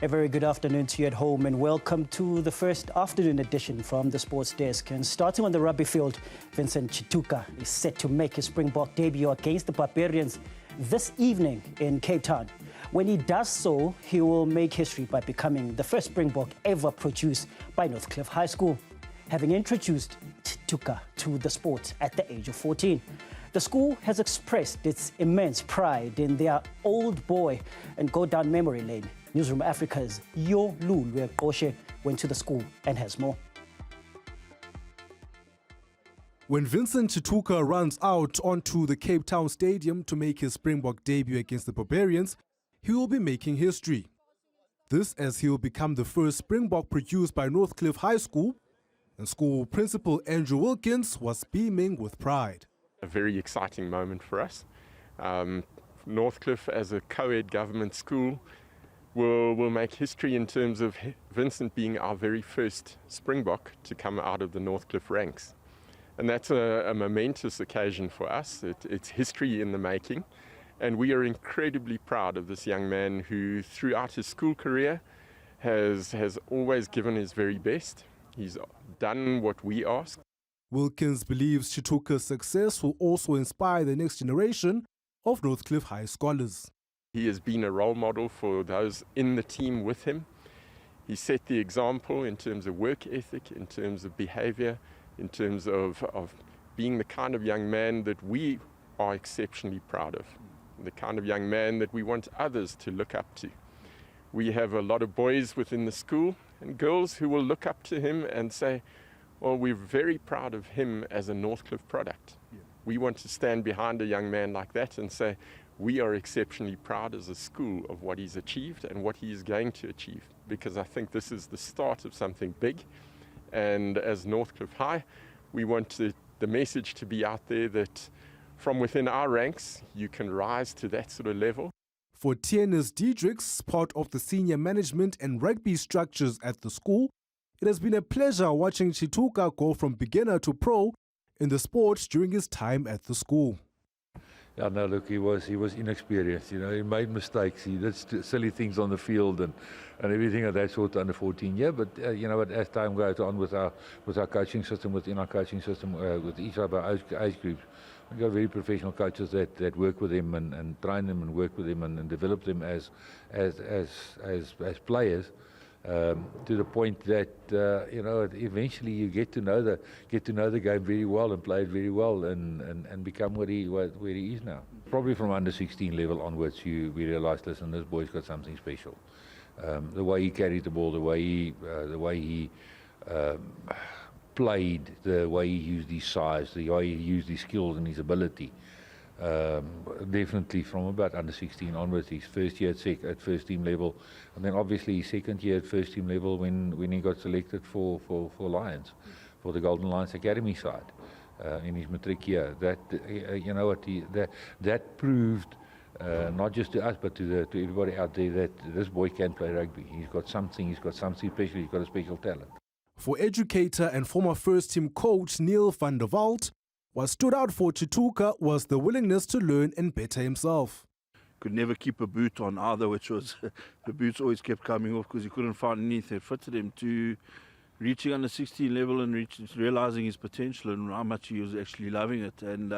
A very good afternoon to you at home and welcome to the first afternoon edition from the Sports Desk. And starting on the rugby field, Vincent Tshituka is set to make his Springbok debut against the Barbarians this evening in Cape Town. When he does so, he will make history by becoming the first Springbok ever produced by Northcliff High School, having introduced Tshituka to the sport at the age of 14. The school has expressed its immense pride in their old boy and go down memory lane. Newzroom Afrika's Yolulwe Qoshe went to the school and has more. When Vincent Tshituka runs out onto the Cape Town Stadium to make his Springbok debut against the Barbarians, he will be making history. This as he will become the first Springbok produced by Northcliff High School, and school principal Andrew Wilkins was beaming with pride. A very exciting moment for us. Northcliff as a co-ed government school will make history in terms of Vincent being our very first Springbok to come out of the Northcliff ranks. And that's a momentous occasion for us. It's history in the making. And we are incredibly proud of this young man who, throughout his school career, has always given his very best. He's done what we ask. Wilkins believes Tshituka's success will also inspire the next generation of Northcliff High scholars. He has been a role model for those in the team with him. He set the example in terms of work ethic, in terms of behavior, in terms of being the kind of young man that we are exceptionally proud of, the kind of young man that we want others to look up to. We have a lot of boys within the school and girls who will look up to him and say, well, we're very proud of him as a Northcliff product. Yeah. We want to stand behind a young man like that and say, we are exceptionally proud as a school of what he's achieved and what he is going to achieve, because I think this is the start of something big. And as Northcliff High, we want the message to be out there that from within our ranks, you can rise to that sort of level. For Tienes Diedrichs, part of the senior management and rugby structures at the school, it has been a pleasure watching Tshituka go from beginner to pro in the sport during his time at the school. Yeah, no, look, he was inexperienced. You know, he made mistakes. He did silly things on the field and everything of that sort under 14. Yeah, but you know, as time goes on with our coaching system, within our coaching system, with each of our age groups, we got very professional coaches that work with him and train them and work with him and develop them as players. To the point that you know, eventually you get to know the game very well and play it very well and become where he is now. Probably from under 16 level onwards, we realised, listen, this boy's got something special. The way he carried the ball, the way he played, the way he used his size, the way he used his skills and his ability. Definitely from about under 16 onwards, his first year at first team level, and then obviously his second year at first team level when he got selected for Lions, for the Golden Lions Academy side in his matric year. That you know what, that proved not just to us but to everybody out there that this boy can play rugby. He's got something special. He's got a special talent. For educator and former first team coach Neil van der Walt, what stood out for Tshituka was the willingness to learn and better himself. Could never keep a boot on either, which was, the boots always kept coming off because he couldn't find anything that fitted him, to reaching under 16 level and realising his potential and how much he was actually loving it, and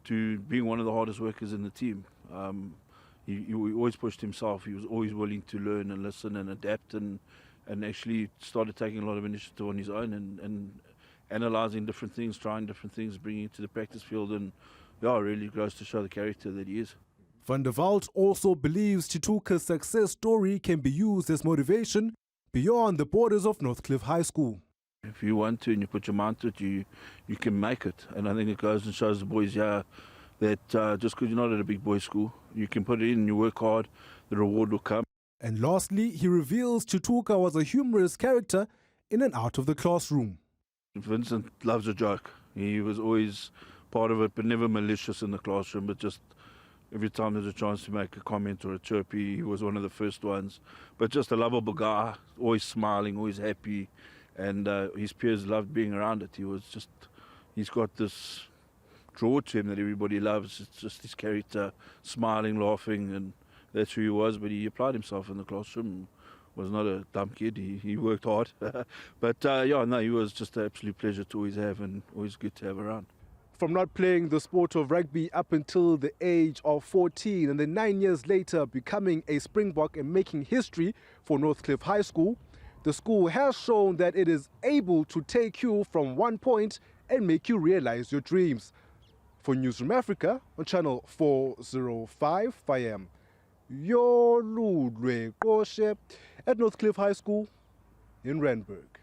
to being one of the hardest workers in the team. He always pushed himself. He was always willing to learn and listen and adapt, and actually started taking a lot of initiative on his own and analysing different things, trying different things, bringing it to the practice field, and yeah, really goes to show the character that he is. Van der Walt also believes Tshituka's success story can be used as motivation beyond the borders of Northcliff High School. If you want to and you put your mind to it, you can make it. And I think it goes and shows the boys here that just because you're not at a big boys school, you can put it in and you work hard, the reward will come. And lastly, he reveals Tshituka was a humorous character in and out of the classroom. Vincent loves a joke. He was always part of it, but never malicious in the classroom, but just every time there's a chance to make a comment or a chirpy, he was one of the first ones. But just a lovable guy, always smiling, always happy, and his peers loved being around it. He's got this draw to him that everybody loves. It's just his character, smiling, laughing, and that's who he was, but he applied himself in the classroom. Was not a dumb kid, he worked hard. But yeah, no, he was just an absolute pleasure to always have and always good to have around. From not playing the sport of rugby up until the age of 14 and then 9 years later becoming a Springbok and making history for Northcliff High School, the school has shown that it is able to take you from one point and make you realize your dreams. For Newzroom Afrika on channel 405, I am Yolulwe Qoshe at Northcliff High School in Randburg.